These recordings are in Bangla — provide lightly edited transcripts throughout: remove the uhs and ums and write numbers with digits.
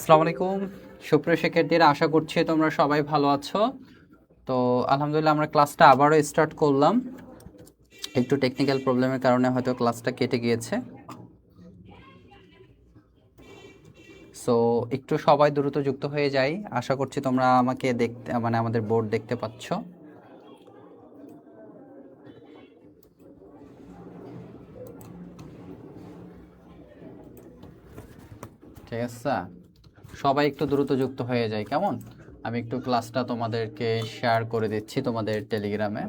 আসসালামু আলাইকুম সুপ্রিয় শিক্ষার্থীরা, আশা করছি তোমরা সবাই ভালো আছো। তো আলহামদুলিল্লাহ আমরা ক্লাসটা আবারও স্টার্ট করলাম। একটু টেকনিক্যাল প্রবলেমের কারণে হয়তো ক্লাসটা কেটে গিয়েছে। সো একটু সবাই দ্রুত যুক্ত হয়ে যাই। আশা করছি তোমরা আমাকে দেখতে আমাদের বোর্ড দেখতে পাচ্ছ। ঠিক আছে, সবাই একটু দ্রুত যুক্ত হয়ে যায় কেমন। আমি একটু ক্লাসটা তোমাদেরকে শেয়ার করে দিচ্ছি তোমাদের টেলিগ্রামে।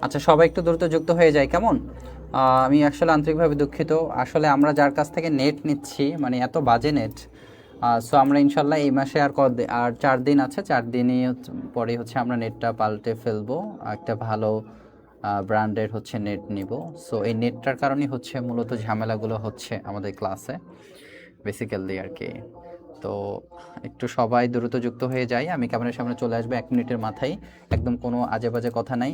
আচ্ছা, সবাই একটু দ্রুত যুক্ত হয়ে যায় কেমন। আমি আসলে আন্তরিকভাবে দুঃখিত। আসলে আমরা যার কাছ থেকে নেট নিচ্ছি এত বাজে নেট। সো আমরা ইনশাল্লাহ এই মাসে আর 4 দিন আছে, 4 দিনই পরে আমরা নেটটা পাল্টে ফেলবো। একটা ভালো ব্র্যান্ডের নেট নিব। সো এই নেটটার কারণেই মূলত ঝামেলাগুলো হচ্ছে আমাদের ক্লাসে বেসিক্যালি আর কি। তো একটু সবাই দ্রুত যুক্ত হয়ে যাই। আমি ক্যামেরার সামনে চলে আসবো 1 মিনিটের মাথায়। একদম কোনো আজে বাজে কথা নাই,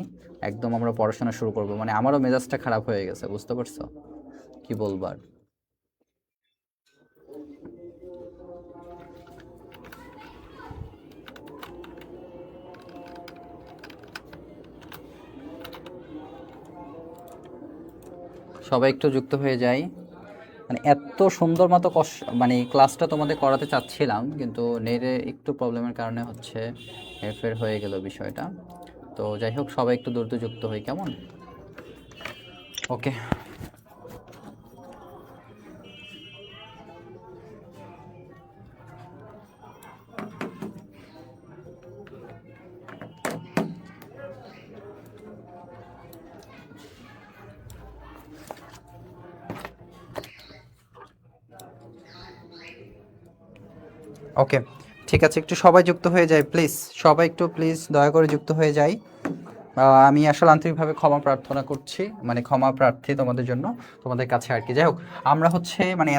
একদম আমরা পড়াশোনা শুরু করবো। আমারও মেজাজটা খারাপ হয়ে গেছে, বুঝতে পারছো কি বলবার। সবাই একটু যুক্ত হয়ে যাই। এত সুন্দর মতো ক্লাসটা তোমাদের করাতে চাচ্ছিলাম, কিন্তু নেটে একটু প্রবলেমের কারণে হেরফের হয়ে গেল বিষয়টা। তো যাই হোক, সবাই একটু দ্রুত যুক্ত হই কেমন। ওকে, ওকে, ঠিক আছে, একটু সবাই যুক্ত হয়ে যায় প্লিজ। সবাই একটু প্লিজ দয়া করে যুক্ত হয়ে যাই। আমি আসলে আন্তরিকভাবে ক্ষমা প্রার্থনা করছি, ক্ষমা প্রার্থী তোমাদের জন্য, তোমাদের কাছে আর কি। যাই হোক, আমরা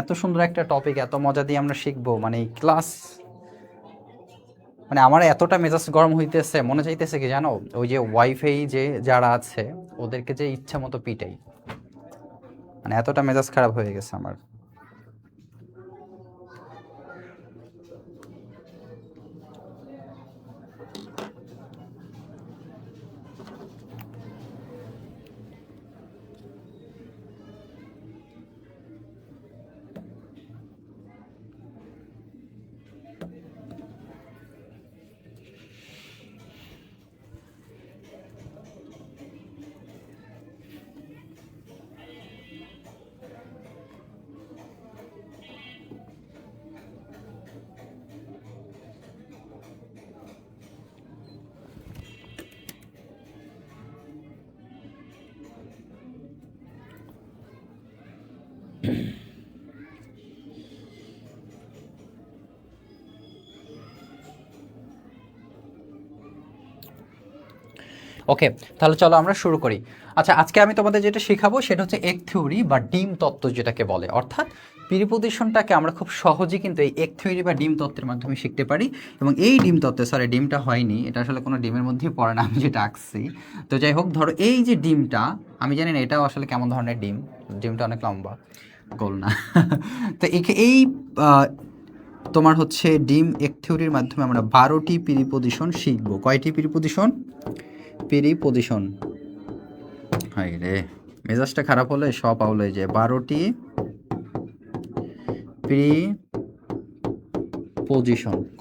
এত সুন্দর একটা টপিক এত মজা দিয়ে আমরা শিখবো ক্লাস। আমার এতটা মেজাজ গরম হইতেছে, মনে চাইতেছে কি জানো, ওই যে ওয়াইফাই যে যারা আছে ওদেরকে যে ইচ্ছা মতো পিটাই। এতটা মেজাজ খারাপ হয়ে গেছে আমার। ওকে, তাহলে চলো আমরা শুরু করি। আচ্ছা, আজকে আমি তোমাদের যেটা শেখাবো সেটা হচ্ছে এক থিওরি বা ডিম তত্ত্ব যেটাকে বলে। অর্থাৎ প্রিপোজিশনটাকে আমরা খুব সহজেই কিন্তু এই এক থিওরি বা ডিম তত্ত্বের মাধ্যমে শিখতে পারি। এবং এই ডিম তত্ত্বে, সরি ডিমটা হয়নি, এটা আসলে কোনো ডিমের মধ্যেই পড়ে না, আমি যেটা আঁকছি। তো যাই হোক, ধরো এই যে ডিমটা, আমি জানি না এটাও আসলে কেমন ধরনের ডিম। ডিমটা অনেক লম্বা, গোল না। তো এই তোমার ডিম এক থিওরির মাধ্যমে আমরা 12টি প্রিপোজিশন শিখবো। কয়টি প্রিপোজিশন? প্রিপোজিশন। হাই রে, মেজাজটা খারাপ হলে সব আউল হয়ে যায়। 12টি প্রিপোজিশন।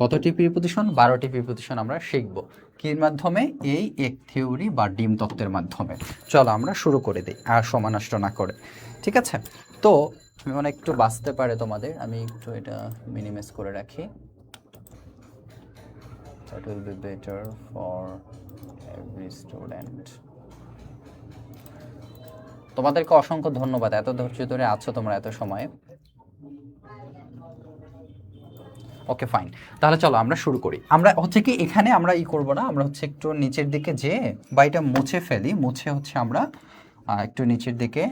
কতটি প্রিপোজিশন? 12টি প্রিপোজিশন আমরা শিখব কির মাধ্যমে? এই এক থিওরি বা ডিম তত্ত্বের মাধ্যমে। চলো আমরা শুরু করে দিই আর সময় নষ্ট না করে, ঠিক আছে? তো একটু বাঁচতে পারে তোমাদের, আমি একটু এটা মিনিমাইজ করে রাখি। that will be better for every student. তোমাদেরকে অসংখ্য ধন্যবাদ, এত ধৈর্য ধরে আছো তোমরা এত সময়। ওকে ফাইন, তাহলে চলো আমরা শুরু করি। আমরা হচ্ছে কি এখানে আমরা করব না, আমরা হচ্ছে একটু নিচের দিকে যে বা এটা মুছে ফেলি, মুছে হচ্ছে আমরা একটু নিচের দিকে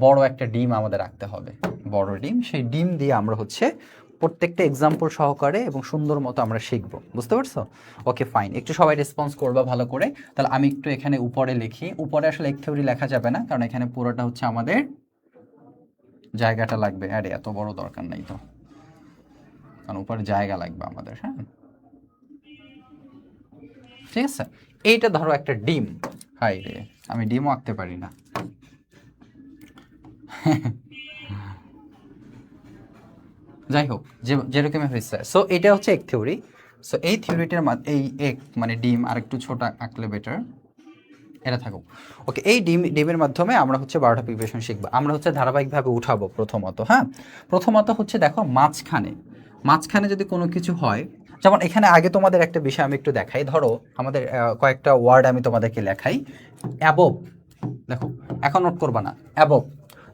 বড় একটা ডিম আমাদের রাখতে হবে, বড় ডিম। সেই ডিম দিয়ে আমরা হচ্ছে প্রত্যেকটা এক্সাম্পল সহকারে এবং সুন্দর মতো আমরা শিখব, বুঝতে পারছো? ওকে ফাইন, একটু সবাই রেসপন্স করবা ভালো করে। তাহলে আমি একটু এখানে উপরে লিখি, উপরে আসলে এক থিওরি লেখা যাবে না, কারণ এখানে পুরোটা হচ্ছে আমাদের জায়গাটা লাগবে। আরে এত বড় দরকার নাই তো, কারণ উপরে জায়গা লাগবে আমাদের। হ্যাঁ ঠিক আছে, এইটা ধরো একটা ডিম। হাই রে, আমি ডিমও আঁকতে পারি না। যাই হোক, যেরকমই হয়েছে। সো এটা হচ্ছে এক থিওরি। সো এই থিওরিটার এই এক মানে ডিম আর একটু ছোট আঁকলে বেটার, এটা থাকুক। ওকে, এই ডিমের মাধ্যমে আমরা হচ্ছে 12টা প্রিপারেশন শিখবো। আমরা হচ্ছে ধারাবাহিকভাবে উঠাবো প্রথমত। হ্যাঁ, প্রথমত হচ্ছে দেখো মাঝখানে যদি কোনো কিছু হয়, যেমন এখানে আগে তোমাদের একটা বিষয় আমি একটু দেখাই। ধরো আমাদের কয়েকটা ওয়ার্ড আমি তোমাদেরকে লেখাই। অ্যাবভ, দেখো এখন নোট করবা না। অ্যাবভ,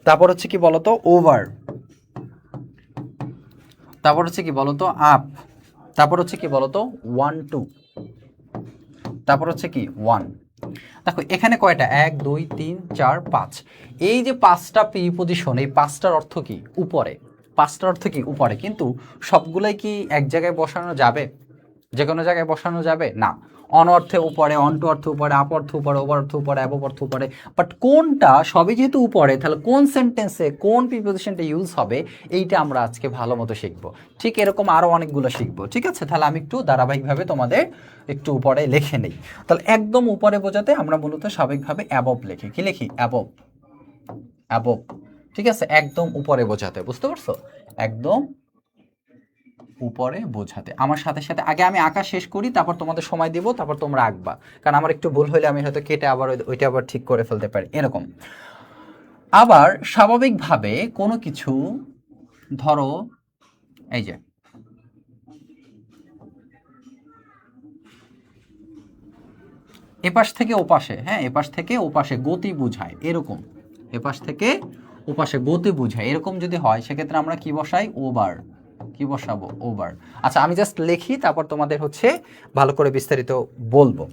তারপর হচ্ছে কি বলতো ওভার, তারপর হচ্ছে কি বলতো আপ, তারপর হচ্ছে কি বলতো 1 2, তারপর হচ্ছে কি 1। দেখো এখানে কয়টা, 1 2 3 4 5। এই যে 5টা প্রিপজিশন, এই 5টার অর্থ কি উপরে, 5টার অর্থ কি উপরে। কিন্তু সবগুলাই কি এক জায়গায় বসানো যাবে? যে কোনো জায়গায় বসানো যাবে না। অন অর্থে উপরে, অন টু অর্থ উপরে, আপ অর্থ উপরে, ওভার অর্থ উপরে, অ্যাবভ অর্থ উপরে। বাট কোনটা, সবই যেহেতু উপরে, তাহলে কোন সেন্টেন্সে কোন প্রিপোজিশনটা ইউজ হবে এইটা আমরা আজকে ভালো মতো শিখবো। ঠিক এরকম আরও অনেকগুলো শিখবো, ঠিক আছে? তাহলে আমি একটু ধারাবাহিকভাবে তোমাদের একটু উপরে লিখে নেই। তাহলে একদম উপরে বোঝাতে আমরা মূলত স্বাভাবিকভাবে অ্যাবভ লিখি। কি লিখি? অ্যাবভ, অ্যাবভ, ঠিক আছে? একদম উপরে বোঝাতে, বুঝতে পারছো? একদম উপরে বোঝাতে। আমার সাথে সাথে আগে আমি আঁকা শেষ করি, তারপর তোমাদের সময় দিব, তারপর তোমরা আঁকবা। কারণ আমার একটু ভুল হইলে আমি হয়তো কেটে আবার ওইটা আবার ঠিক করে ফেলতে পারি, এরকম। আবার স্বাভাবিকভাবে কোনো কিছু, ধরো এই যে এপাশ থেকে ওপাশে, হ্যাঁ এপাশ থেকে ওপাশে গতি বুঝায়, এরকম। এপাশ থেকে ওপাশে গতি বুঝায়, এরকম যদি হয় সেক্ষেত্রে আমরা কি বসাই? ওভার। কি বসাবো? ওভার। আচ্ছা আমি জাস্ট লিখি, তারপর তোমাদের হচ্ছে ভালো করে বিস্তারিত বলবো।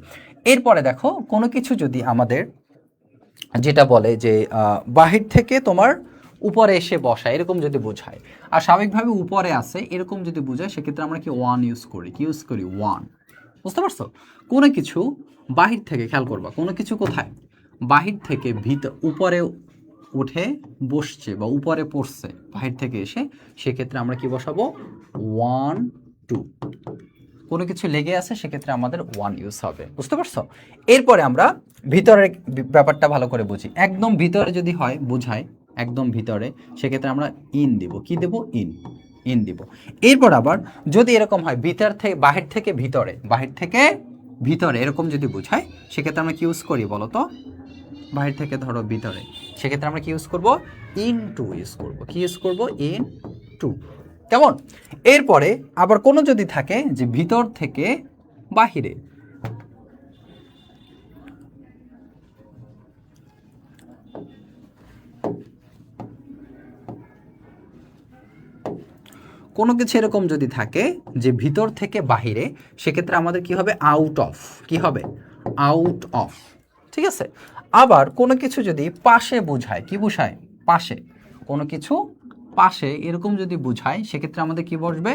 এরপরে দেখো কোনো কিছু যদি আমাদের যেটা বলে যে বাহির থেকে তোমার উপরে এসে বসায়, এরকম যদি বোঝায়, আর স্বাভাবিকভাবে উপরে আসে এরকম যদি বোঝায়, সেক্ষেত্রে আমরা কি ওয়ান ইউজ করি। কি ইউজ করি? ওয়ান। বুঝতে পারছো? কোনো কিছু বাহির থেকে, খেয়াল করবা, কোনো কিছু কোথায় বাহির থেকে উপরে উঠে বসছে বা উপরে পড়ছে বাহির থেকে এসে, সেক্ষেত্রে আমরা কি বসাবো? 1 2। কোনো কিছু লেগে আছে সেক্ষেত্রে আমাদের 1 ইউজ হবে, বুঝতে পারছো? এরপরে আমরা ভিতরের ব্যাপারটা ভালো করে বুঝি। একদম ভিতরে যদি হয় বোঝায়, একদম ভিতরে, সেক্ষেত্রে আমরা ইন দিব। কি দেব? ইন দিব। এরপর আবার যদি এরকম হয় ভিতর থেকে বাহির থেকে ভিতরে, বাহির থেকে ভিতরে এরকম যদি বোঝায়, সেক্ষেত্রে আমরা কি ইউজ করি বলো তো? বাহির থেকে ধরো ভিতরে, সেক্ষেত্রে আমরা কি ইউজ করব? ইন টু ইউজ করব। কি ইউজ করব? Into. কেমন? এরপরে আবার কোনো যদি থাকে যে ভিতর থেকে বাহিরে, কোনো কিছু এরকম যদি থাকে যে ভিতর থেকে বাহিরে, সেক্ষেত্রে আমাদের কি হবে? Out of. কি হবে? আউট অফ, ঠিক আছে? আবার কোনো কিছু যদি পাশে বোঝায়, কি বোঝায়? পাশে। কোনো কিছু পাশে এরকম যদি বোঝায়, সেক্ষেত্রে আমাদের কি বসবে?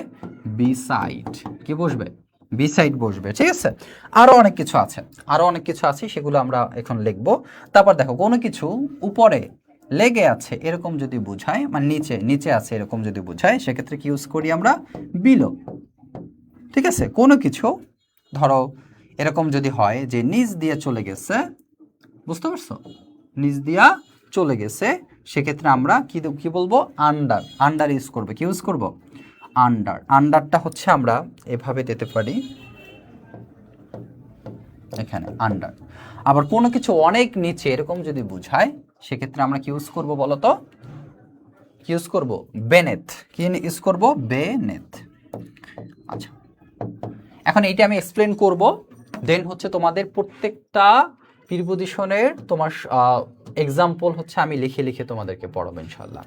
বিসাইড। কি বসবে? বিসাইড বসবে, ঠিক আছে? আরও অনেক কিছু আছে, সেগুলো আমরা এখন লিখবো। তারপর দেখো কোনো কিছু উপরে লেগে আছে এরকম যদি বোঝায়, মানে নিচে আছে এরকম যদি বোঝায়, সেক্ষেত্রে কি ইউজ করি আমরা? বিলো। ঠিক আছে? কোনো কিছু ধরো এরকম যদি হয় যে নিচ দিয়ে চলে গেছে, বুঝতে পারছো? নিচ দিয়া চলে গেছে, সেক্ষেত্রে আমরা কি বলবো? আন্ডার ইউজ করবো। কি ইউজ করব? আন্ডারটা হচ্ছে আমরা এভাবে দিতে পারি, এখানে আন্ডার। আবার কোনো কিছু অনেক নিচে এরকম যদি বোঝায়, সেক্ষেত্রে আমরা কি ইউজ করব বলো তো? কি ইউজ করব? বেনেথ। কি ইউজ করব? বেনেথ। আচ্ছা এখন এইটা আমি এক্সপ্লেন করব, দেন হচ্ছে তোমাদের প্রত্যেকটা প্রিপজিশনের তোমার এক্সাম্পল হচ্ছে আমি লিখে লিখে তোমাদেরকে পড়াবো ইনশাল্লাহ।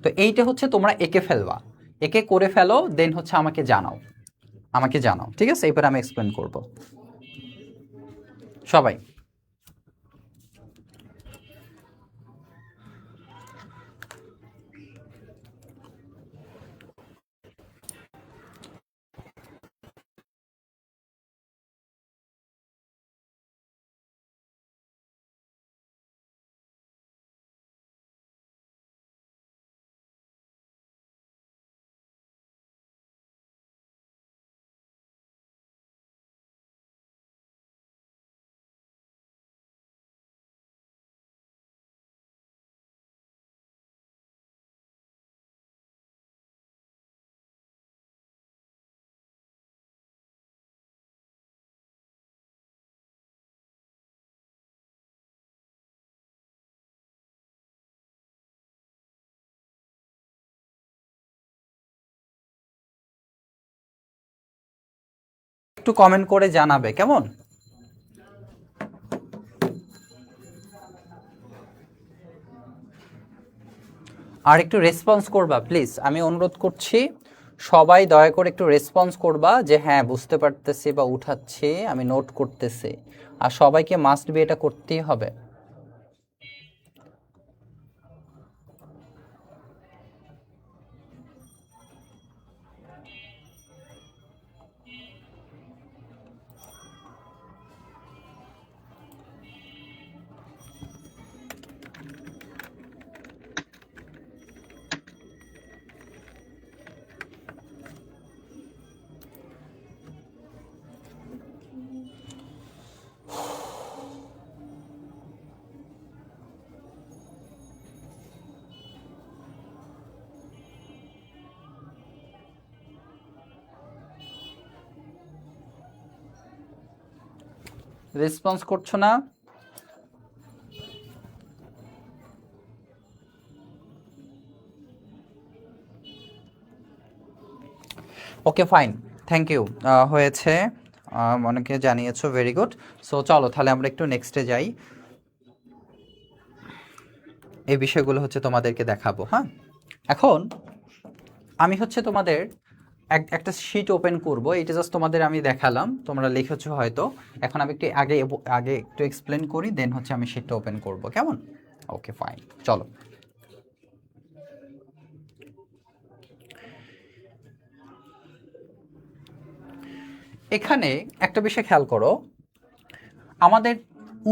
তো এইটা হচ্ছে তোমরা একে ফেলবা, একে করে ফেলো, দেন হচ্ছে আমাকে জানাও, ঠিক আছে? এরপর আমি এক্সপ্লেন করব। সবাই একটু কমেন্ট করে জানাবে কেমন? আর একটু রেসপন্স করবা প্লিজ, আমি অনুরোধ করছি সবাই দয়া করে একটু রেসপন্স করবা যে হ্যাঁ বুঝতে পারতেছি বা উঠাচ্ছি, আমি নোট করতেছি। আর সবাইকে মাস্ট বি এটা করতেই হবে। রেসপন্স করছো না? ওকে ফাইন, থ্যাংক ইউ, হয়েছে, অনেকে জানিয়েছো, ভেরি গুড। সো চলো তাহলে আমরা একটু নেক্সটে যাই, এই বিষয়গুলো হচ্ছে তোমাদেরকে দেখাবো। হ্যাঁ, এখন আমি হচ্ছে তোমাদের একটা শিট ওপেন করব, এটা জাস্ট তোমাদের আমি দেখালাম, তোমরা লিখেছো হয়তো। এখন আমি একটু আগে আগে একটু এক্সপ্লেন করি, দেন হচ্ছে আমি শিটটা ওপেন করব, কেমন? ওকে ফাইন, চলো। এখানে একটা বিষয় খেয়াল করো, আমাদের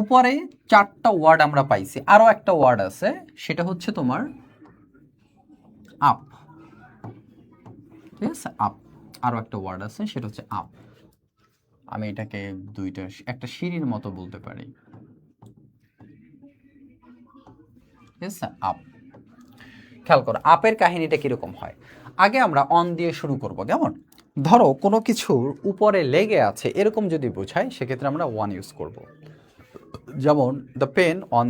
উপরে 4টা ওয়ার্ড আমরা পাইছি, আরো একটা ওয়ার্ড আছে, সেটা হচ্ছে তোমার আপ, ঠিক আছে? আপ, আরো একটা ওয়ার্ড আছে, সেটা হচ্ছে আপ। আমি এটাকে দুইটা একটা সিঁড়ির মতো বলতে পারি, ঠিক আছে? আপ। খেয়াল করো আপের কাহিনীটা কিরকম হয়। আগে আমরা অন দিয়ে শুরু করব, কেমন? ধরো কোনো কিছুর উপরে লেগে আছে এরকম যদি বোঝায়, সেক্ষেত্রে আমরা ওয়ান ইউজ করব। যেমন the pen on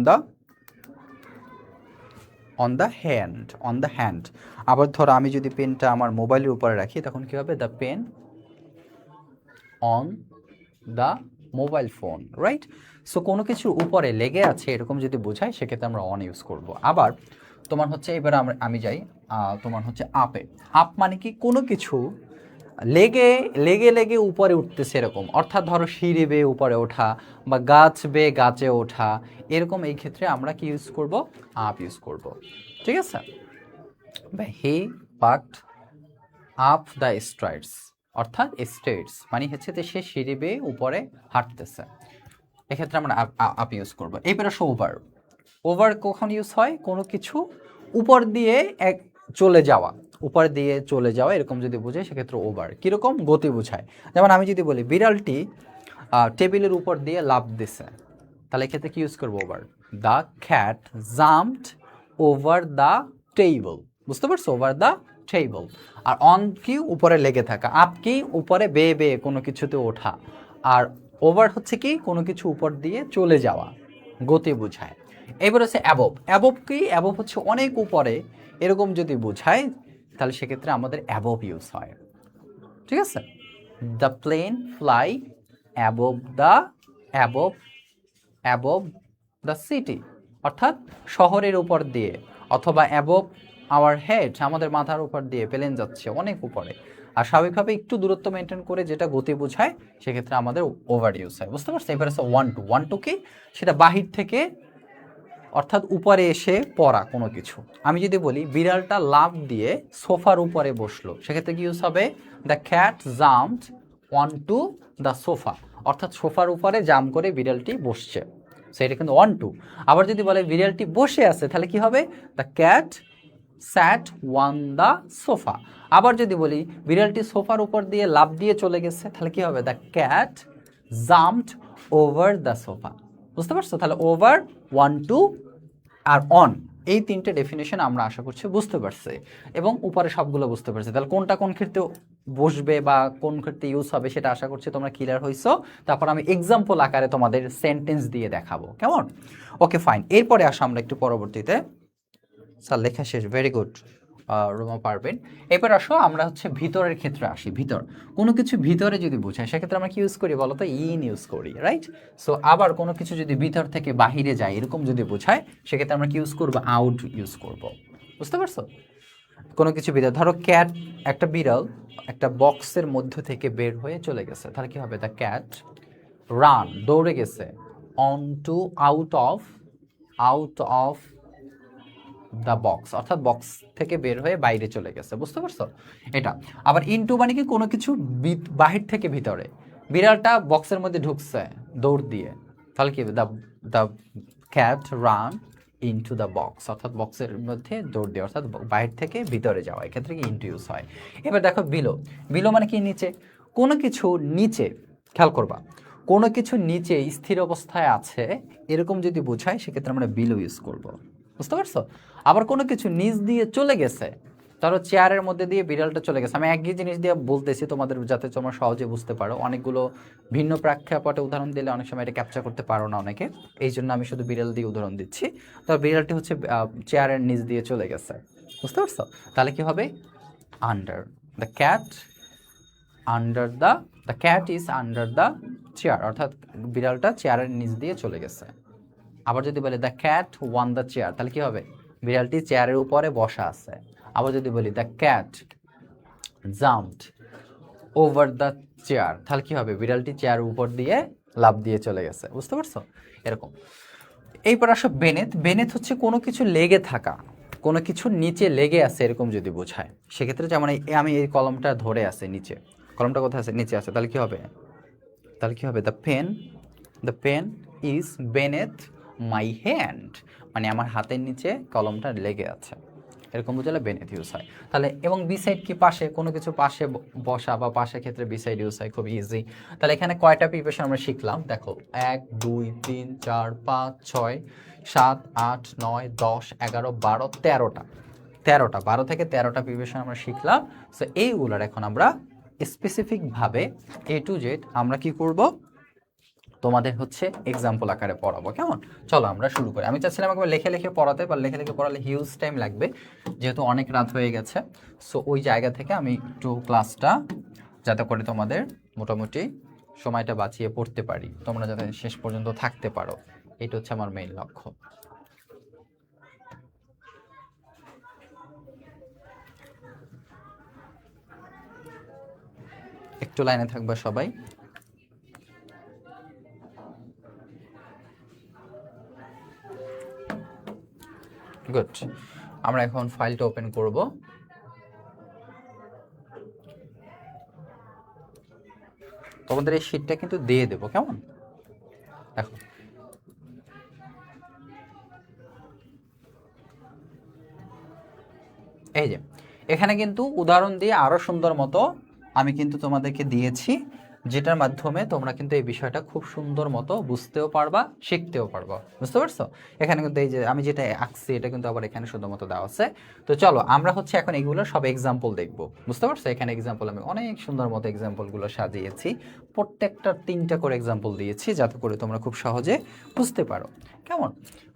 the hand. আবার ধরো আমি যদি পেনটা আমার মোবাইলের উপরে রাখি, তখন কি হবে? The pen on the mobile phone, right? So কোনো কিছুর উপরে লেগে আছে এরকম যদি বোঝায়, সেক্ষেত্রে আমরা অন ইউজ করব। আবার তোমার হচ্ছে এবার আমি যাই, তোমার হচ্ছে আপে। আপ মানে কি? কোনো কিছু লেগে লেগে লেগে উপরে উঠতেছে এরকম, অর্থাৎ ধরো সিঁড়ি বেয়ে উপরে ওঠা বা গাছ বেয়ে গাছে ওঠা, এরকম। এই ক্ষেত্রে আমরা কি ইউজ করব? আপ ইউজ করব, ঠিক আছে? হি পাকড আপ দ্য স্ট্রাইটস, অর্থাৎ স্টেটস মানে হচ্ছে যে সে সিঁড়ি বেয়ে উপরে হাঁটতেছে, এক্ষেত্রে আমরা আপ ইউজ করবো। এরপরে ওভার। ওভার কখন ইউজ হয়? কোনো কিছু উপর দিয়ে চলে যাওয়া, উপর দিয়ে চলে যাওয়া এরকম যদি বোঝায়, সেক্ষেত্রে ওভার। কীরকম? গতি বোঝায়। যেমন আমি যদি বলি বিড়ালটি টেবিলের উপর দিয়ে লাফ দিছে, তাহলে এক্ষেত্রে কি ইউজ করবো? Over. The cat jumped over the table, বুঝতে পারছো? Over the table. আর অন কি? উপরে লেগে থাকা। আপ কি? উপরে বেয়ে বেয়ে কোনো কিছুতে ওঠা। আর ওভার হচ্ছে কি? কোনো কিছু উপর দিয়ে চলে যাওয়া, গতি বোঝায়। এবার হচ্ছে অ্যাবভ। অ্যাবভ কি? অ্যাবভ হচ্ছে অনেক উপরে, এরকম যদি বোঝায়, তাহলে সেক্ষেত্রে আমাদের অ্যাবভ ইউজ হয়, ঠিক আছে? The plane fly above the above above the city, অর্থাৎ শহরের উপর দিয়ে, অথবা অ্যাবভ আওয়ার হেড, আমাদের মাথার উপর দিয়ে প্লেন যাচ্ছে অনেক উপরে। আর স্বাভাবিকভাবে একটু দূরত্ব মেনটেন করে যেটা গতি বোঝায় সেক্ষেত্রে আমাদের ওভার ইউজ হয়, বুঝতে পারছো? এবার আছে ওয়ান টু কি, সেটা বাহির থেকে অর্থাৎ উপরে এসে পড়া কোনো কিছু। আমি যদি বলি বিড়ালটা লাফ দিয়ে সোফার উপরে বসলো, সেক্ষেত্রে কি ইউজ হবে? The cat jumped on to the sofa, অর্থাৎ সোফার উপরে জাম করে বিড়ালটি বসছে, সেটা কিন্তু ওয়ান টু। আবার যদি বলে বিড়ালটি বসে আছে, তাহলে কি হবে? The cat sat on the sofa. আবার যদি বলি বিড়ালটি সোফার উপর দিয়ে লাফ দিয়ে চলে গেছে, তাহলে কি হবে? The cat jumped over the sofa. বুঝতে পারছো? তাহলে ওভার, ওয়ান টু আর অন, এই তিনটে ডেফিনেশন আমরা আশা করছি বুঝতে পারছি, এবং উপরে সবগুলো বুঝতে পারছি। তাহলে কোনটা কোন ক্ষেত্রে বসবে বা কোন ক্ষেত্রে ইউজ হবে সেটা আশা করছি তোমরা ক্লিয়ার হইছো। তারপর আমি এক্সাম্পল আকারে তোমাদের সেন্টেন্স দিয়ে দেখাবো, কেমন? Okay fine. এরপরে আসো আমরা একটু পরবর্তীতে। স্যার লেখা শেষ, ভেরি গুড রুমা পারবেন। এবার আসো আমরা হচ্ছে ভিতরের ক্ষেত্রে আসি। ভিতর, কোনো কিছু ভিতরে যদি বোঝায় সেক্ষেত্রে আমরা কি ইউজ করি বলো তো? ইন ইউজ করি, রাইট? সো আবার কোনো কিছু যদি ভিতর থেকে বাহিরে যায় এরকম যদি বোঝায় সেক্ষেত্রে আমরা কি ইউজ করবো? আউট ইউজ করব। বুঝতে পারছো? কোনো কিছু ভিতরে, ধরো ক্যাট, একটা বিড়াল একটা বক্সের মধ্য থেকে বের হয়ে চলে গেছে, তাহলে কি হবে? দ্য ক্যাট রান, দৌড়ে গেছে, onto out of the box, অর্থাৎ বক্স থেকে বের হয়ে বাইরে চলে গেছে। বুঝতে পারছো এটা? আবার ইনটু মানে কি, কোনো কিছু বাহির থেকে ভিতরে, বিড়ালটা বক্সের মধ্যে ঢুকছে দৌড় দিয়ে, তাহলে কি? The cat ran into the box, অর্থাৎ বক্সের মধ্যে দৌড় দিয়ে, অর্থাৎ বাহির থেকে ভিতরে যাওয়া, এক্ষেত্রে কি ইনটু ইউজ হয়। এবার দেখো বিলো, বিলো মানে কি? নিচে, কোনো কিছু নিচে, খেয়াল করবা, কোনো কিছু নিচে স্থির অবস্থায় আছে এরকম যদি বোঝায় সেক্ষেত্রে আমরা বিলো ইউজ করব। বুঝতে পারছো? আবার কোনো কিছু নিচ দিয়ে চলে গেছে, ধরো চেয়ারের মধ্যে দিয়ে বিড়ালটা চলে গেছে, আমি একই জিনিস দিয়ে বলতেছি তোমাদের যাতে তোমরা সহজে বুঝতে পারো। অনেকগুলো ভিন্ন প্রেক্ষাপটে উদাহরণ দিলে অনেক সময় এটা ক্যাপচার করতে পারো না অনেকে, এই জন্য আমি শুধু বিড়াল দিয়ে উদাহরণ দিচ্ছি। তো বিড়ালটি হচ্ছে চেয়ারের নিচ দিয়ে চলে গেছে, বুঝতে পারছো? তাহলে কি হবে? Under the cat, under the cat is under the chair, অর্থাৎ বিড়ালটা চেয়ারের নিচ দিয়ে চলে গেছে। আবার যদি বলি the cat one the chair, তাহলে কি হবে? বিড়ালটি চেয়ারের উপরে বসা আছে। আবার যদি বলি the cat jumped over the chair, তাহলে কি হবে? বিড়ালটি চেয়ারের উপর দিয়ে লাফ দিয়ে চলে গেছে। বুঝতে পারছো? এরকম। এইবার আসো বেনেথ। বেনেথ হচ্ছে কোনো কিছু লেগে থাকা, কোনো কিছু নিচে লেগে আছে এরকম যদি বোঝায় সেক্ষেত্রে, যেমন আমি এই কলমটা ধরে আছে নিচে, কলমটা কোথায় আছে? নিচে আছে, তাহলে কি হবে? তাহলে কি হবে? The pen is beneath my hand, মানে আমার হাতের নিচে কলমটা লেগে আছে, এরকম বুঝলে বেনেথ ইউজ হয়। তাহলে এবং বিসাইড কি? পাশে, কোনো কিছু পাশে বসা বা পাশে ক্ষেত্রে বিসাইড ইউজ হয়, খুব ইজি। তাহলে এখানে কয়টা প্রিপারেশন আমরা শিখলাম দেখো? 1 2 3 4 5 6 7 8 9 10 11 12 13টা, 12 থেকে 13টা প্রিপারেশন আমরা শিখলাম। সো এইগুলোর এখন আমরা স্পেসিফিকভাবে A to Z আমরা কি করব? তোমাদের হচ্ছে এক্সাম্পল আকারে পড়াবো, কেমন? চলো আমরা শুরু করি। আমি চাচ্ছিলাম একবার লিখে লিখে পড়াতে, বা লিখে লিখে পড়ালে হিউজ টাইম লাগবে, যেহেতু অনেক রাত হয়ে গেছে। সো ওই জায়গা থেকে আমি একটু ক্লাসটা যাতে করে তোমাদের মোটামুটি সময়টা বাঁচিয়ে পড়তে পারি, তোমরা যাতে শেষ পর্যন্ত থাকতে পারো, এটা হচ্ছে আমার মেইন লক্ষ্য। একটু লাইনে থাকবা সবাই। গুড, আমরা এখন ফাইলটা ওপেন করব। তোমাদের এই শীটটা কিন্তু দিয়ে দেবো, কেমন? দেখো এই যে এখানে কিন্তু উদাহরণ দিয়ে আরো সুন্দর মতো আমি কিন্তু তোমাদেরকে দিয়েছি, যেটার মাধ্যমে তোমরা কিন্তু এই বিষয়টা খুব সুন্দর মতো বুঝতেও পারবা, শিখতেও পারবা। বুঝতে পারছো? এখানে কিন্তু এই যে আমি যেটা আঁকছি এটা কিন্তু আবার এখানে সুন্দর মতো দেওয়া আছে। তো চলো আমরা হচ্ছে এখন এগুলো সব এক্সাম্পল দেখবো। বুঝতে পারছো? এখানে এক্সাম্পল আমি অনেক সুন্দর মতো এক্সাম্পলগুলো সাজিয়েছি, প্রত্যেকটা 3টা করে এক্সাম্পল দিয়েছি যাতে করে তোমরা খুব সহজে বুঝতে পারো, কেমন?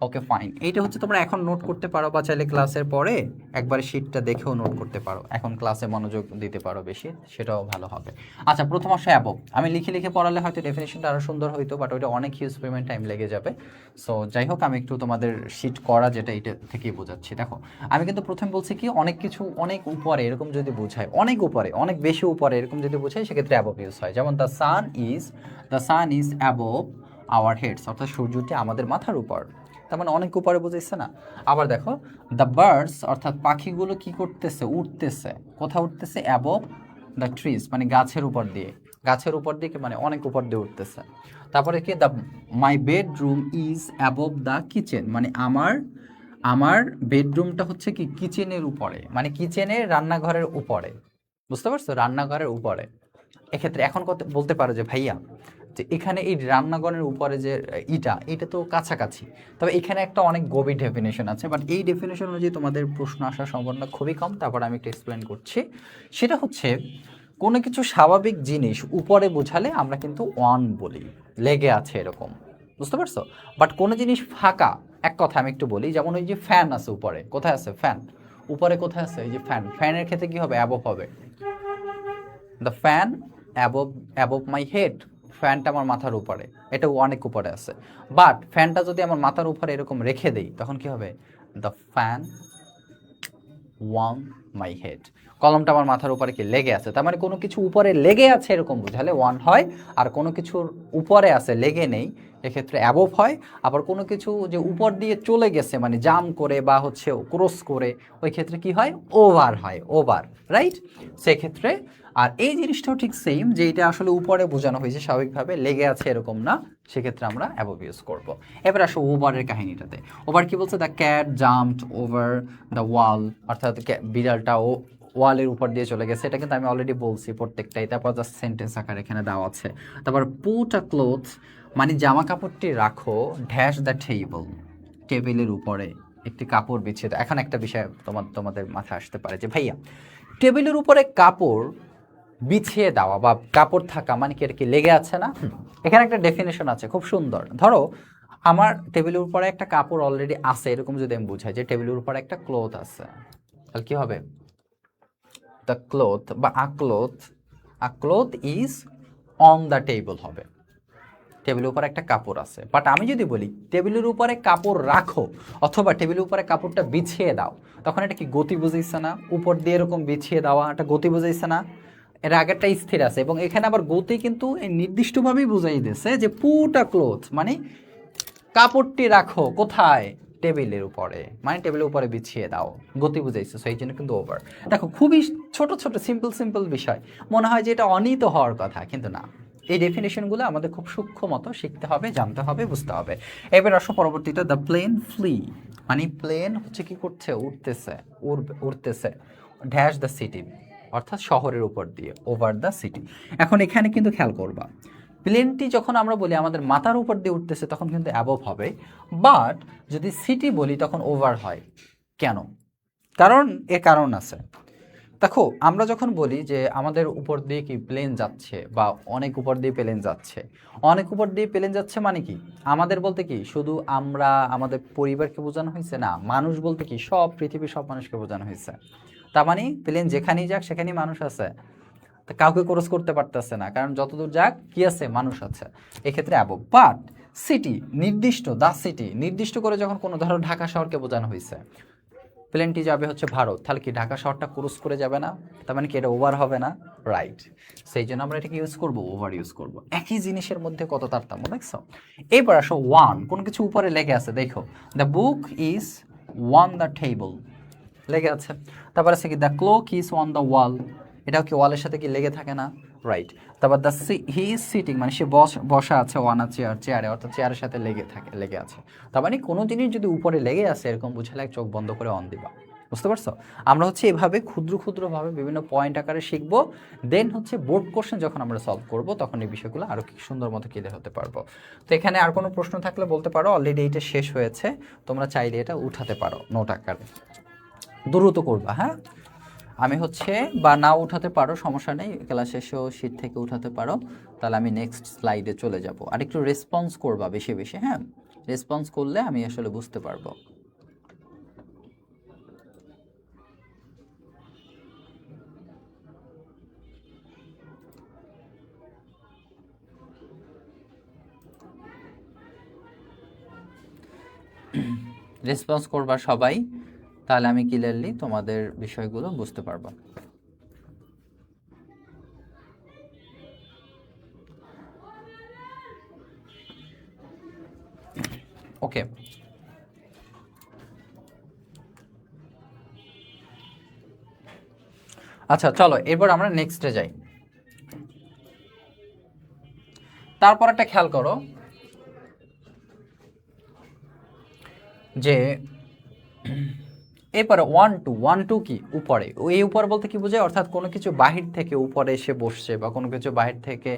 ওকে ফাইন, এইটা হচ্ছে তোমরা এখন নোট করতে পারো বা চাইলে ক্লাসের পরে একবারে শিটটা দেখেও নোট করতে পারো, এখন ক্লাসে মনোযোগ দিতে পারো বেশি, সেটাও ভালো হবে। আচ্ছা, প্রথম আসে অ্যাবভ। আমি লিখে লিখে পড়ালে হয়তো ডেফিনেশনটা আরও সুন্দর হইতো, বাট ওইটা অনেক হিউজ পেমেন্ট টাইম লেগে যাবে। সো যাই হোক, আমি একটু তোমাদের শিট করা যেটা এটা থেকেই বোঝাচ্ছি। দেখো, আমি কিন্তু প্রথম বলছি কি অনেক কিছু অনেক উপরে এরকম যদি বোঝায়, অনেক উপরে অনেক বেশি উপরে এরকম যদি বোঝায়, সেক্ষেত্রে অ্যাবভ ইউজ হয়। যেমন the sun is above our heads, অর্থাৎ সূর্যটি আমাদের মাথার উপর, তার মানে অনেক উপরে বুঝাইছে না? আবার দেখো, দ্য বার্ডস অর্থাৎ পাখিগুলো কি করতেছে, উঠতেছে, কোথাও উঠতেছে? অ্যাবভ দ্য ট্রিজ, মানে গাছের উপর দিয়ে, গাছের উপর দিয়ে মানে অনেক উপর দিয়ে উঠতেছে। তারপরে কি, the my bedroom is above the kitchen, মানে আমার বেডরুমটা হচ্ছে কি কিচেনের উপরে, মানে কিচেনের রান্নাঘরের উপরে, বুঝতে পারছো? রান্নাঘরের উপরে। এক্ষেত্রে এখন কত বলতে পারো যে ভাইয়া যে এখানে এই রান্নাঘরের উপরে যে এটা তো কাছাকাছি, তবে এখানে একটা অনেক গভীর ডেফিনেশন আছে, বাট এই ডেফিনেশন অনুযায়ী তোমাদের প্রশ্ন আসার সম্ভাবনা খুবই কম। তারপর আমি একটু এক্সপ্লেন করছি। সেটা হচ্ছে কোনো কিছু স্বাভাবিক জিনিস উপরে বোঝালে আমরা কিন্তু ওয়ান বলি, লেগে আছে এরকম, বুঝতে পারছো? বাট কোনো জিনিস ফাঁকা, এক কথা আমি একটু বলি, যেমন ওই যে ফ্যান আছে উপরে, কোথায় আছে ফ্যান? উপরে কোথায় আছে? এই যে ফ্যান, ফ্যানের ক্ষেত্রে কি হবে? অ্যাবভ হবে। The fan above my head, ফ্যানটা আমার মাথার উপরে, এটা অনেক উপরে আছে। বাট ফ্যানটা যদি আমার মাথার উপরে এরকম রেখে দেই, তখন কি হবে? The fan warm my head, কলমটা আমার মাথার উপরে কি লেগে আছে, তার মানে কোনো কিছু উপরে লেগে আছে এরকম বোঝালে ওয়ান হয়, আর কোনো কিছুর উপরে আছে লেগে নেই এক্ষেত্রে অ্যাবভ হয়। আবার কোনো কিছু যে উপর দিয়ে চলে গেছে মানে জাম করে বা হচ্ছে ক্রস করে, ওই ক্ষেত্রে কি হয়? ওভার হয়, ওভার, রাইট? সেক্ষেত্রে আর এই জিনিসটাও ঠিক সেম, যে এটা আসলে উপরে বোঝানো হয়েছে স্বাভাবিকভাবে, লেগে আছে এরকম না, সেক্ষেত্রে আমরা অ্যাবভ ইউজ করব। এবার আসো ওভারের কাহিনীটাতে। ওভার কি বলছে? The cat jumped over the wall, অর্থাৎ বিড়ালটা ওয়ালের উপর দিয়ে চলে গেছে, এটা কিন্তু আমি অলরেডি বলছি প্রত্যেকটাই। তারপর জাস্ট সেন্টেন্স আকার এখানে দেওয়া আছে। তারপর পুট আ ক্লোথ, মানে জামা কাপড়টি রাখো, ড্যাশ দ্য টেবল, টেবিলের উপরে একটি কাপড় বিছিয়ে দাও। এখন একটা বিষয় তোমাদের মাথায় আসতে পারে যে ভাইয়া, টেবিলের উপরে কাপড় বিছিয়ে দেওয়া বা কাপড় থাকা মানে কি, এটা কি লেগে আছে না? এখানে একটা ডেফিনেশন আছে খুব সুন্দর। ধরো আমার টেবিলের উপরে একটা কাপড় অলরেডি আছে, এরকম যদি আমি বুঝাই যে টেবিলের উপরে একটা ক্লোথ আছে, তাহলে কি হবে? দ্য ক্লোথ বা a cloth is on the table হবে, টেবিলের উপর একটা কাপড় আছে। বাট আমি যদি বলি টেবিলের উপরে কাপড় রাখো অথবা টেবিলের উপরে কাপড়টা বিছিয়ে দাও, তখন এটা কি গতি বুঝাইছে না? উপর দিয়ে এরকম বিছিয়ে দেওয়া একটা গতি বুঝাইছে না? এর আগেরটা স্থির আছে, এবং এখানে আবার গতি কিন্তু নির্দিষ্টভাবেই বুঝাই দিয়েছে যে পুটা ক্লোথ মানে কাপড়টি রাখো কোথায়? টেবিলের উপরে, মানে টেবিলের উপরে বিছিয়ে দাও, গতি বুঝাইছে, সেই জন্য কিন্তু ওভার। দেখো খুবই ছোট ছোট সিম্পল বিষয়, মনে হয় যে এটা অনিত হওয়ার কথা, কিন্তু না। এই ডেফিনেশনগুলো আমাদের খুব সূক্ষ্ম মতো শিখতে হবে, জানতে হবে, বুঝতে হবে। এবার আসো পরবর্তীটা, দ্য প্লেন ফ্লি, মানে প্লেন হচ্ছে কি করছে? উড়তেছে ড্যাশ দ্য সিটি, অর্থাৎ শহরের উপর দিয়ে, ওভার দ্য সিটি। এখন এখানে কিন্তু খেয়াল করবা, প্লেনটি যখন আমরা বলি আমাদের মাথার উপর দিয়ে উঠতেছে তখন কিন্তু অ্যাবভ হবে, বাট যদি সিটি বলি তখন ওভার হয়। কেন? এর কারণ আছে। দেখো আমরা যখন বলি যে আমাদের উপর দিয়ে কি প্লেন যাচ্ছে বা অনেক উপর দিয়ে প্লেন যাচ্ছে, অনেক উপর দিয়ে প্লেন যাচ্ছে মানে কি? আমাদের বলতে কি শুধু আমরা আমাদের পরিবারকে বোঝানো হয়েছে না, মানুষ বলতে কি সব পৃথিবীর সব মানুষকে বোঝানো হয়েছে। তার মানে প্লেন যেখানেই যাক সেখানেই মানুষ আছে, তা কাউকে ক্রস করতে পারতেছে না, কারণ যতদূর যাক কি আছে? মানুষ আছে, এক্ষেত্রে অ্যাবভ। বাট সিটি নির্দিষ্ট, দা সিটি নির্দিষ্ট করে যখন কোনো ধরো ঢাকা শহরকে বোঝানো হয়েছে, প্লেনটি যাবে হচ্ছে ভারত, তাহলে কি ঢাকা শহরটা ক্রস করে যাবে না? তার মানে কি এটা ওভার হবে না? রাইট। সেই জন্য আমরা এটাকে ইউজ করবো, ওভার ইউজ করবো। একই জিনিসের মধ্যে কত তারতম্য দেখছো? এবার আসো ওয়ান, কোনো কিছু উপরে লেগে আছে, দেখো the book is on the table, লেগে আছে। তারপর আছে কি the clock is on the wall, এটাও কি ওয়ালের সাথে কি লেগে থাকে না? রাইট। তারপর হি ইজ সিটিং, মানে সে বসা আছে অন আ চেয়ারে, অর্থাৎ চেয়ারের সাথে লেগে আছে। তার মানে কোনো জিনিস যদি উপরে লেগে আছে এরকম বুঝালে চোখ বন্ধ করে অন দিবা, বুঝতে পারছো? আমরা হচ্ছে এভাবে ক্ষুদ্রভাবে বিভিন্ন পয়েন্ট আকারে শিখবো, দেন হচ্ছে বোর্ড কোশ্চেন যখন আমরা সলভ করব তখন এই বিষয়গুলো আরো কি সুন্দর মতো ক্লিয়ার হতে পারবো। তো এখানে আর কোনো প্রশ্ন থাকলে বলতে পারো, অলরেডি এটা শেষ হয়েছে, তোমরা চাইলে এটা উঠাতে পারো নোট আকারে, দ্রুত করবা, হ্যাঁ? আমি হচ্ছে বা না উঠাতে পারো, সমস্যা নেই, ক্লাস শেষেও শীট থেকে উঠাতে পারো। তাহলে আমি নেক্সট স্লাইডে চলে যাব। আর একটু রেসপন্স করবা বেশি বেশি, হ্যাঁ, রেসপন্স করলে আমি আসলে বুঝতে পারবো। রেসপন্স করবা সবাই, তাহলে আমি ক্লিয়ারলি তোমাদের বিষয়গুলো বুঝতে পারবো। ওকে, আচ্ছা চলো এবার আমরা নেক্সটে যাই। তারপর একটা খেয়াল করো যে এরপরে ওয়ান টু কি উপরে, এই উপর বলতে কি বোঝায়, অর্থাৎ কোনো কিছু বাহির থেকে উপরে এসে বসছে বা কোনো কিছু বাহির থেকে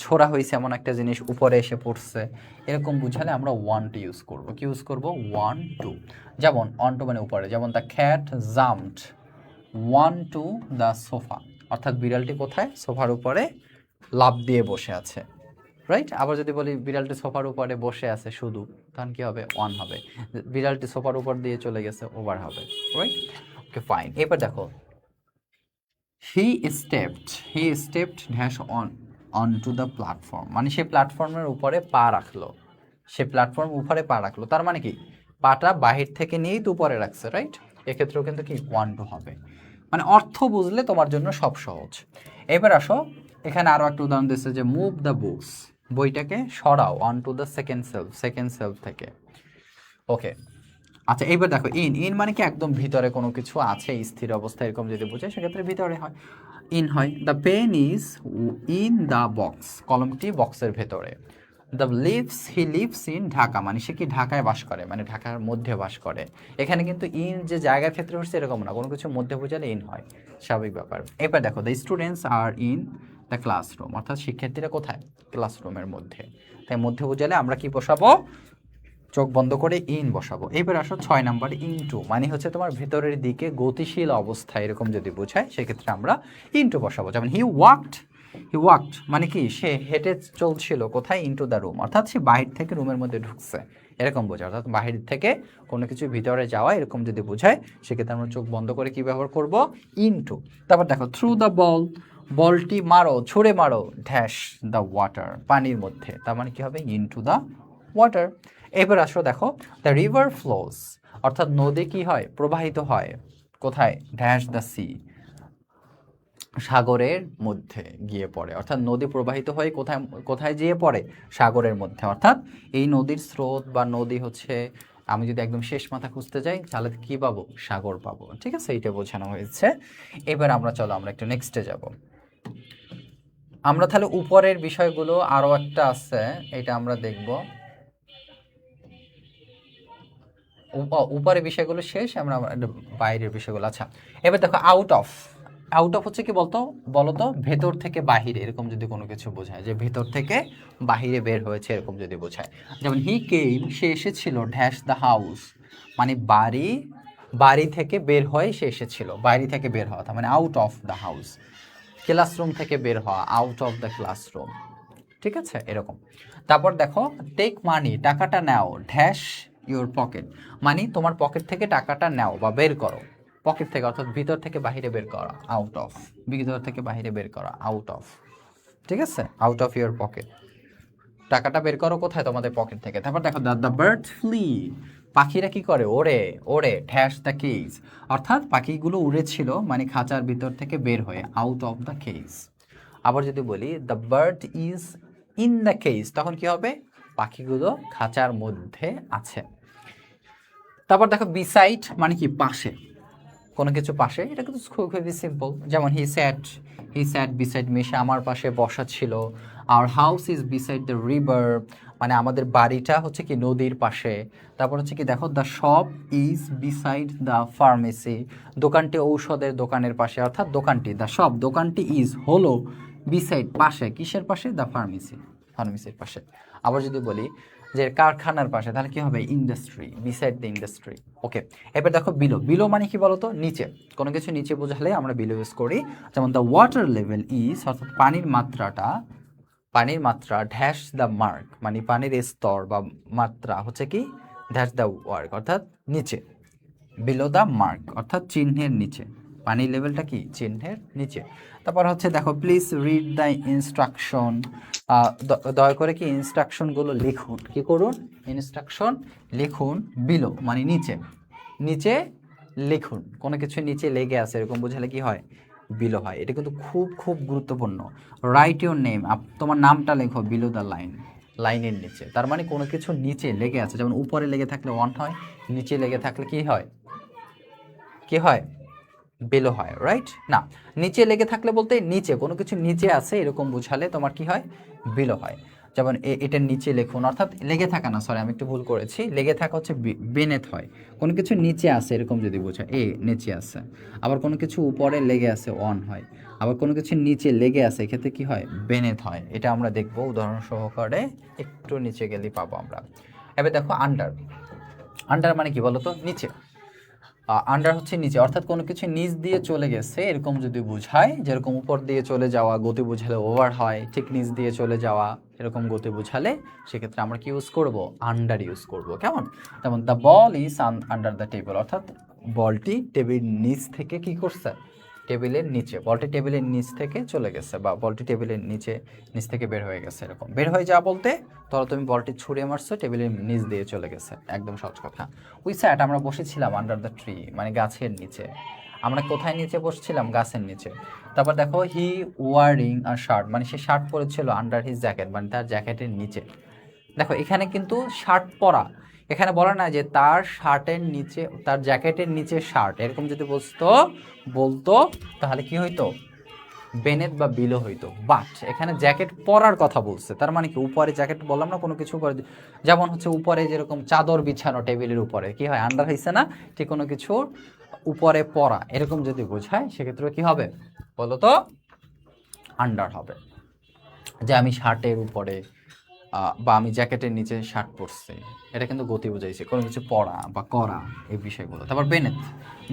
ছোড়া হয়েছে এমন একটা জিনিস উপরে এসে পড়ছে, এরকম বুঝালে আমরা ওয়ান টু ইউজ করবো। কি ইউজ করবো? Onto. যেমন ওয়ান টু মানে উপরে, যেমন the cat jumped onto the sofa, অর্থাৎ বিড়ালটি কোথায়? সোফার উপরে লাফ দিয়ে বসে আছে, রাইট? আবার যদি বলি বিড়ালটি সোফার উপরে বসে আছে শুধু, তখন কি হবে? ওয়ান হবে। বিড়ালটি সোফার উপর দিয়ে চলে গেছে, ওভার হবে, রাইট? ওকে ফাইন। এবার দেখো he stepped dash on to the platform, মানে সে প্ল্যাটফর্মের উপরে পা রাখলো, সে প্ল্যাটফর্ম উপরে পা রাখলো, তার মানে কি পাটা বাহির থেকে নিয়েই তো উপরে রাখছে, রাইট? এক্ষেত্রেও কিন্তু কি ওয়ান টু হবে। মানে অর্থ বুঝলে তোমার জন্য সব সহজ। এবার আসো, এখানে আরো একটা উদাহরণ দিচ্ছে যে মুভ দ্য বুকস, বইটাকে সরাও on to the second self থেকে। ওকে, আচ্ছা এইবার দেখো ইন মানে কি একদম ভিতরে কোনো কিছু আছে স্থির অবস্থা, এরকম যদি বোঝায় সেক্ষেত্রে ভিতরে হয়, ইন হয়। The pen is in the box, কলমটি বক্সের ভেতরে। The he lives in Dhaka, মানে সে কি ঢাকায় বাস করে, মানে ঢাকার মধ্যে বাস করে। এখানে কিন্তু ইন যে জায়গার ক্ষেত্রে হচ্ছে এরকম না, কোনো কিছু মধ্যে বোঝালে ইন হয়, স্বাভাবিক ব্যাপার। এবার দেখো the students are in the classroom, অর্থাৎ শিক্ষার্থীরা কোথায়? ক্লাসরুমের মধ্যে। তাই মধ্যে বোঝালে আমরা কি বসাবো? চোখ বন্ধ করে ইন বসাবো। এবার আসো 6 নাম্বার ইনটু, মানে হচ্ছে তোমার ভেতরের দিকে গতিশীল অবস্থা, এরকম যদি বোঝায় সেক্ষেত্রে আমরা ইনটু বসাবো। যেমন হি ওয়াকড মানে কি সে হেঁটে চলছিল কোথায়? ইনটু দ্য রুম, অর্থাৎ সে বাহির থেকে রুমের মধ্যে ঢুকছে, এরকম বোঝায়। অর্থাৎ বাহির থেকে কোনো কিছু ভিতরে যাওয়া, এরকম যদি বোঝায় সেক্ষেত্রে আমরা চোখ বন্ধ করে কি ব্যবহার করব? ইনটু। তারপর দেখো থ্রু দ্য বল, বলটি মারো, ছুঁড়ে মারো ড্যাশ দ্য ওয়াটার, পানির মধ্যে, তার মানে কি হবে? Into the water. এবার আসো দেখো দ্য রিভার ফ্লোজ, অর্থাৎ নদী কি হয়? প্রবাহিত হয় কোথায়? ড্যাশ দ্য সি, সাগরের মধ্যে গিয়ে পড়ে। অর্থাৎ নদী প্রবাহিত হয়ে কোথায় কোথায় গিয়ে পড়ে? সাগরের মধ্যে। অর্থাৎ এই নদীর স্রোত বা নদী হচ্ছে, আমি যদি একদম শেষ মাথা খুঁজতে যাই তাহলে কি পাবো? সাগর পাবো, ঠিক আছে? এইটা বোঝানো হয়েছে। এবার আমরা চলো আমরা একটু নেক্সটে যাব। আমরা তাহলে উপরের বিষয়গুলো আরো একটা আছে, এটা আমরা দেখব। উপরের বিষয়গুলো শেষ, আমরা বাইরের বিষয়গুলো। আচ্ছা এবার দেখো আউট অফ হচ্ছে কি বলতো ভেতর থেকে বাহিরে, এরকম যদি কোনো কিছু বোঝায় যে ভেতর থেকে বাহিরে বের হয়েছে, এরকম যদি বোঝায়। যেমন হি কেম, সে এসেছিল ড্যাশ দ্য হাউস, মানে বাড়ি থেকে বের হয়ে সে এসেছিল, বাড়ি থেকে বের হওয়া, তার মানে out of the house. Classroom থেকে বের হওয়া, আউট অফ দ্য ক্লাসরুম, ঠিক আছে? এরকম। তারপর দেখো টেক মানি, টাকাটা নাও ড্যাশ ইউর পকেট, মানে তোমার পকেট থেকে টাকাটা নাও বা বের করো, পকেট থেকে, অর্থাৎ ভিতর থেকে বাহিরে বের করা, আউট অফ, ভিতর থেকে বাহিরে বের করা, আউট অফ, ঠিক আছে? আউট অফ ইউর পকেট, টাকাটা বের করো কোথায়? তোমাদের পকেট থেকে। তারপর দেখো দ্য বার্ড ফ্লি, পাখিরা কি করে? ওড়ে ড্যাশ দ্য কেজ, অর্থাৎ পাখিগুলো উড়েছিল মানে খাঁচার ভিতর থেকে বের হয়ে, আউট অফ দ্য কেজ। আবার যদি বলি the bird is in the cage, তখন কি হবে? পাখিগুলো খাঁচার মধ্যে আছে। তারপর দেখো বিসাইড মানে কি? পাশে, কোনো কিছু পাশে, এটা কিন্তু খুবই সিম্পল। যেমন হি স্যাট বিসাইড মি, সে আমার পাশে বসা ছিল। আর house is beside the river, মানে আমাদের বাড়িটা হচ্ছে কি নদীর পাশে। তারপর হচ্ছে কি দেখো the shop is beside the pharmacy, দোকানটি ঔষধের দোকানের পাশে, অর্থাৎ দোকানটি দ্য শপ, দোকানটি ইজ হলো বিসাইড পাশে, কিসের পাশে? দ্য ফার্মেসি, ফার্মেসির পাশে। আবার যদি বলি যে কারখানার পাশে, তাহলে কি হবে? Industry, beside the industry. Okay, এবার দেখো বিলো। বিলো মানে কি বলতো? নিচে, কোনো কিছু নিচে বোঝালে আমরা বিলো ইউজ করি। যেমন দ্য ওয়াটার লেভেল ইজ, অর্থাৎ পানির মাত্রা ড্যাশ দ্য মার্ক, মানে পানির স্তর বা মাত্রা হচ্ছে কি ড্যাশ দ্য ওয়ার্ক, অর্থাৎ নিচে। বিলো দ্য মার্ক অর্থাৎ চিহ্নের নিচে, পানির লেভেলটা কি চিহ্নের নিচে। তারপর হচ্ছে দেখো প্লিজ রিড দ্য ইনস্ট্রাকশন, দয়া করে কি ইনস্ট্রাকশনগুলো লিখুন। কি করুন? ইনস্ট্রাকশন লিখুন। বিলো মানে নিচে, নিচে লিখুন। কোনো কিছু নিচে লেগে আছে এরকম বোঝালে কি হয়? বিলো হয়। এটা কিন্তু খুব খুব গুরুত্বপূর্ণ। রাইট ইউর নেম, তোমার নামটা লেখো বিলো দ্য লাইন, লাইনের নিচে। তার মানে কোনো কিছু নিচে লেগে আছে, যেমন উপরে লেগে থাকলে ওয়ান হয়, নিচে লেগে থাকলে কি হয়? কি হয়? বিলো হয়, রাইট? না, নিচে লেগে থাকলে বলতে নিচে কোনো কিছু নিচে আছে এরকম বোঝালে তোমার কি হয়? বিলো হয়। যেমন এটার নিচে লিখুন, অর্থাৎ লেগে থাকা না, সরি আমি একটু ভুল করেছি, লেগে থাকা হচ্ছে বেনেথ হয়। কোনো কিছু নিচে আছে এরকম যদি বোঝায়, নিচে আছে। আবার কোনো কিছু উপরে লেগে আছে অন হয়। আবার কোনো কিছু নিচে লেগে আছে এক্ষেত্রে কি হয়? বেনেথ হয়। এটা আমরা দেখব উদাহরণ সহকারে, একটু নিচে গেলেই পাবো আমরা। এবার দেখো আন্ডার। আন্ডার মানে কি বলতো? নিচে। আন্ডার হচ্ছে নিচে, অর্থাৎ কোনো কিছু নিচ দিয়ে চলে গেছে এরকম যদি বোঝায়, যেরকম উপর দিয়ে চলে যাওয়া গতি বোঝালে ওভার হয়, ঠিক নিচ দিয়ে চলে যাওয়া এরকম গতি বোঝালে সেক্ষেত্রে আমরা কি ইউজ করব? আন্ডার ইউজ করব। কেমন? যেমন the ball is under the table, অর্থাৎ বলটি টেবিল নিচ থেকে কি করছে? টেবিলের নিচে, বলটি টেবিলের নিচ থেকে চলে গেছে, বা বলটি টেবিলের নিচ থেকে বের হয়ে গেছে। এরকম বের হয়ে যাওয়া বলতে ধরো তুমি বলটি ছুঁড়ে মারছো, টেবিলের নিচ দিয়ে চলে গেছে, একদম সহজ কথা। উই স্যাট, আমরা বসেছিলাম আন্ডার দ্য ট্রি, মানে গাছের নিচে। আমরা কোথায় নিচে বসছিলাম? গাছের নিচে। তারপর দেখো হি ওয়ারিং আর শার্ট, মানে সে শার্ট পরেছিল আন্ডার হিজ জ্যাকেট, মানে তার জ্যাকেটের নিচে। দেখো এখানে কিন্তু শার্ট পরা, এখানে বলা না যে তার শার্টের নিচে, তার জ্যাকেটের নিচে শার্ট, এরকম যদি বলতো তাহলে কি হইতো? বেনেথ বা বিলো হইতো। বাট এখানে জ্যাকেট পরার কথা বলছে, তার মানে কি উপরে জ্যাকেট বললাম না, কোনো কিছু উপরে, যেমন হচ্ছে উপরে যেরকম চাদর বিছানো টেবিলের উপরে কি হয়? আন্ডার হইছে না? ঠিক কোনো কিছু উপরে পরা এরকম যদি বোঝায় সেক্ষেত্রে কি হবে বলো তো? আন্ডার হবে। যে আমি শার্টের উপরে বা আমি জ্যাকেটের নিচে শার্ট পরছি, এটা কিন্তু গতি বুঝাইছে, কোনো কিছু পরা বা করা এই বিষয়গুলো। তারপর বেনেথ,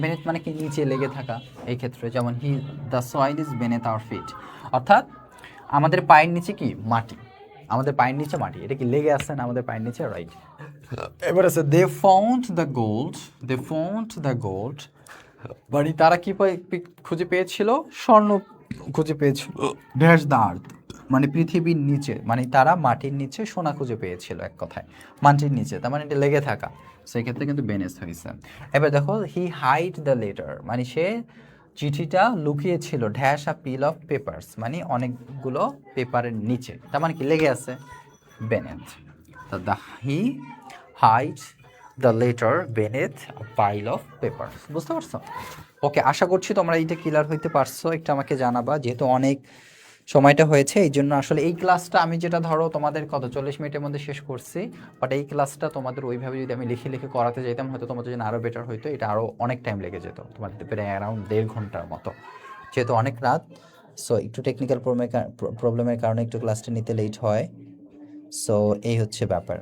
বেনেথ মানে কি নিচে লেগে থাকা। এই ক্ষেত্রে যেমন the soil is beneath our feet, অর্থাৎ আমাদের পায়ের নিচে কি? মাটি, আমাদের পায়ের নিচে মাটি। এটা কি লেগে আছে না আমাদের পায়ের নিচে? রাইট। এবার আছে দে ফাউন্ড দ্য গোল্ড, মানে তারা কি খুঁজে পেয়েছিল? স্বর্ণ খুঁজে পেয়েছিল। ড্যাশ দ্য আর্থ, মানে পৃথিবীর নিচে, মানে তারা মাটির নিচে সোনা খুঁজে পেয়েছিল, এক কথায় মাটির নিচে, তার মানে এটা লেগে থাকা, সেই ক্ষেত্রে কিন্তু বেনেস হয়েছে। এবার দেখো হি হাইড দ্য লেটার, মানে সে চিঠিটা লুকিয়েছিল dash a pile of papers, মানে অনেকগুলো পেপারের নিচে, তার মানে কি লেগে আছে? Beneath. The he hide the letter beneath a pile of papers. বুঝতে পারছো? ওকে, আশা করছি তোমরা এইটা ক্লিয়ার হইতে পারছো। একটু আমাকে জানাবা, যেহেতু অনেক সময়টা হয়েছে এই জন্য আসলে এই ক্লাসটা আমি যেটা ধরো তোমাদের কত 40 মিনিটের মধ্যে শেষ করছি, বাট এই ক্লাসটা তোমাদের ওইভাবে যদি আমি লিখে লিখে করাতে যেতাম হয়তো তোমাদের জন্য আরও বেটার হইতো। এটা আরও অনেক টাইম লেগে যেত, তোমাদের প্রায় অ্যারাউন্ড 1.5 ঘন্টার মতো, যেহেতু অনেক রাত। সো একটু টেকনিক্যাল প্রবলেমের কারণে একটু ক্লাসটা নিতে লেট হয়। সো এই হচ্ছে ব্যাপার।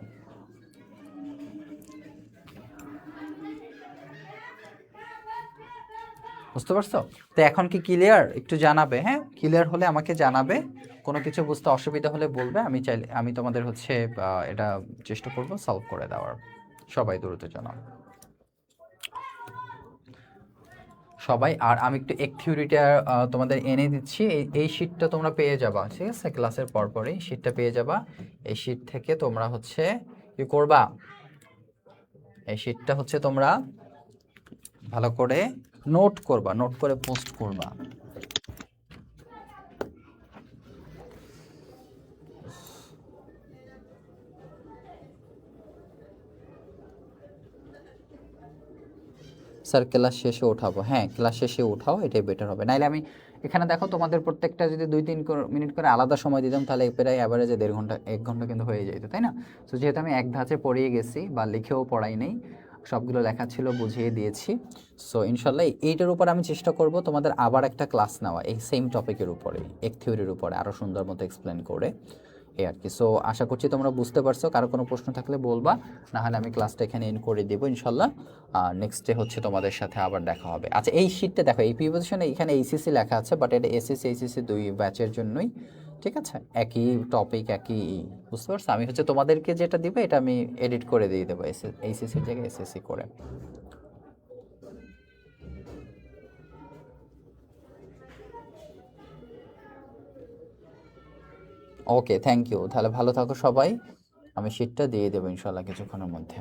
বুঝতে পারছো? তো এখন কি ক্লিয়ার? একটু জানাবে, হ্যাঁ ক্লিয়ার হলে আমাকে জানাবে। কোনো কিছু বুঝতে অসুবিধা হলে বলবে, আমি তোমাদের হচ্ছে এটা চেষ্টা করব সলভ করে দেওয়ার। সবাই দ্রুত জানাও সবাই। আর আমি একটু এক থিওরিটা তোমাদের এনে দিচ্ছি, এই শিটটা তোমরা পেয়ে যাবা, ঠিক আছে? ক্লাসের পরপরই শিটটা পেয়ে যাবা। এই শিট থেকে তোমরা হচ্ছে কি করবা? এই শিটটা হচ্ছে তোমরা ভালো করে নোট করবা, নোট করে পোস্ট করবা। স্যার ক্লাস শেষে ওঠাবো, হ্যাঁ ক্লাস শেষে ওঠাও, এটাই বেটার হবে। নাইলে আমি এখানে দেখো তোমাদের প্রত্যেকটা যদি 2-3 মিনিট করে আলাদা সময় দিতাম তাহলে প্রায় অ্যাভারেজে 1.5 ঘন্টা 1 ঘন্টা কিন্তু হয়ে যেত, তাই না? তো যেহেতু আমি এক ধাঁচে পড়িয়ে গেছি বা লিখেও পড়াই নেই, সবগুলো লেখা ছিল বুঝিয়ে দিয়েছি। সো ইনশাল্লাহ এইটার উপর আমি চেষ্টা করব তোমাদের আবার একটা ক্লাস নেওয়া এই সেম টপিকের উপরে, এক থিওরির উপরে আরও সুন্দর মতো এক্সপ্লেন করে। এই আর কি। সো আশা করছি তোমরা বুঝতে পারছো, কারো কোনো প্রশ্ন থাকলে বলবা, না হলে আমি ক্লাসটা এখানে এন্ড করে দেবো ইনশাল্লাহ। নেক্সট ডে হচ্ছে তোমাদের সাথে আবার দেখা হবে। আচ্ছা এই শীটটা দেখো, এই প্রিপোজিশনে এখানে এইচএসসি লেখা আছে, বাট এটা এসএসসি এইচএসসি দুই ব্যাচের জন্যই, ঠিক আছে, একই টপিক একই বুঝতে পারছো। আমি হচ্ছে তোমাদেরকে যেটা দিব এটা আমি এডিট করে দিয়ে দেবো এইচএসসির জায়গায় এসএসসি করে। ওকে, থ্যাংক ইউ, তাহলে ভালো থাকো সবাই। আমি শীটটা দিয়ে দেবো ইনশাল্লাহ কিছুক্ষণের মধ্যে।